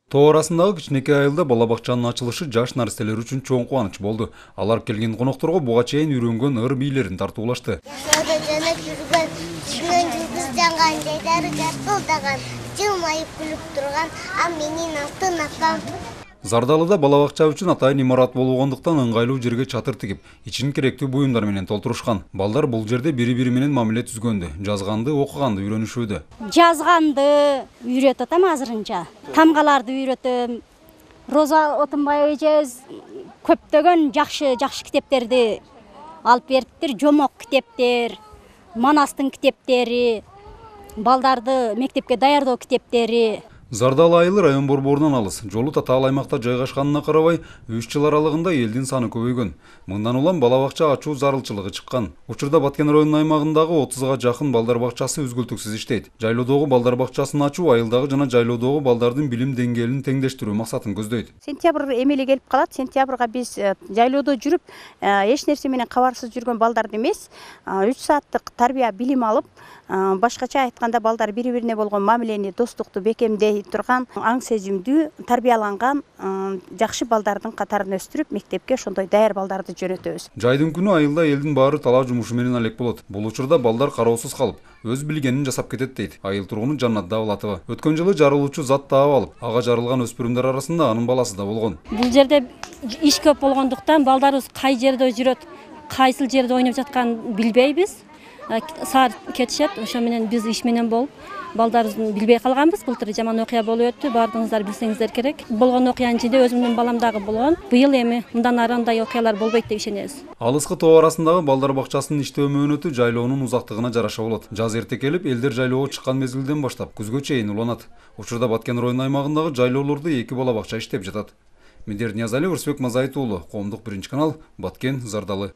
Тоо арасындагы кичинекей айылда бала бакчанын ачылышы жаш нарселер үчүн чоң кубаныч болду. Алар келген конокторго буга чейин үйрөнгөн ыр бийлерин тартуулашты. Жанып жүргөн, түшүнөн жылдыз жанган жайдары жартылдаган, жылмайып күлүп турган, а менин алтын апам. Зардалыда бала бакча үчүн атайын имарат болгондуктан ыңгайлуу жерге чатыр тигип, ичин керектүү буюмдар менен толтурушкан. Балдар бул жерде бири-бири менен мамиле түзгөндү, жазганды, окуганды үйрөнүшүүдө. Жазганды үйрөтөт атам азырынча. Тамгаларды үйрөтөм. Роза Отунбаевич көптөгөн жакшы китептерди алып бериптир. Жомок китептер, Манастын китептери, балдарды мектепке даярдоо китептери. Зардалы айылы район борборунан алыс, жолу татаал аймакта жайгашканына карабай, 3 жыл аралыгында элдин саны көбөйгөн. Мындан улам бала бакча ачуу зарылчылыгы чыккан. Учурда Баткен районунун аймагындагы 30га жакын балдар бакчасы үзгүлтүксүз иштейт. Жайлоодогу балдар бакчасын ачуу айылдагы жана жайлоодогу балдардын билим деңгээлин теңдештирүү максатын көздөйт. Сентябрь эмели келип калат. Сентябрга биз жайлоодо жүрүп, эч нерсе менен кабарсыз жүргөн балдарды эмес, 3 сааттык тарбия билим алып, башкача айтканда балдар бири-бирине болгон мамилени, достукту бекемдей турган, аң сезимдүү, тарбияланган жакшы балдардын катарын өстүрүп, мектепке ошондой даяр балдарды жөнөтөбүз. Жайдын күнү айылда элдин баары талаа жумушу менен алек болот. Бул учурда балдар кароосуз калып, өз билгенин жасап кетет дейт айыл тургуну Жаннат Давлатова. Өткөн жылы жарылуучу зат таап алып, ага жарылган өспүрүмдөр арасында анын баласы да болгон. Бул жерде иш көп болгондуктан балдарыбыз кай жерде жүрөт, кайсыл жерде ойноп жатканын билбейбиз. Саар кетишет, ошо менен биз иш менен болуп, балдарыбызды билбей калганбыз. Былтыр жаман окуя болуп өттү, баардыгыңыздар билсеңиздер керек. Болгон окуянын ичинде өзүмдүн балам дагы болгон. Быйыл эми мындан ары андай окуялар болбойт деп ишенебиз. Алыскы тоо арасындагы балдар бакчасынын иштөө мөөнөтү жайлоонун узактыгына жараша болот. Жаз эрте келип, элдер жайлоого чыккан мезгилден баштап күзгө чейин уланат. Учурда Баткен районунун аймагындагы жайлоолордо 2 бала бакча иштеп жатат. Медер Ниязали, Урсбек Мазайыт уулу, Коомдук 1 канал, Баткен, Зардалы.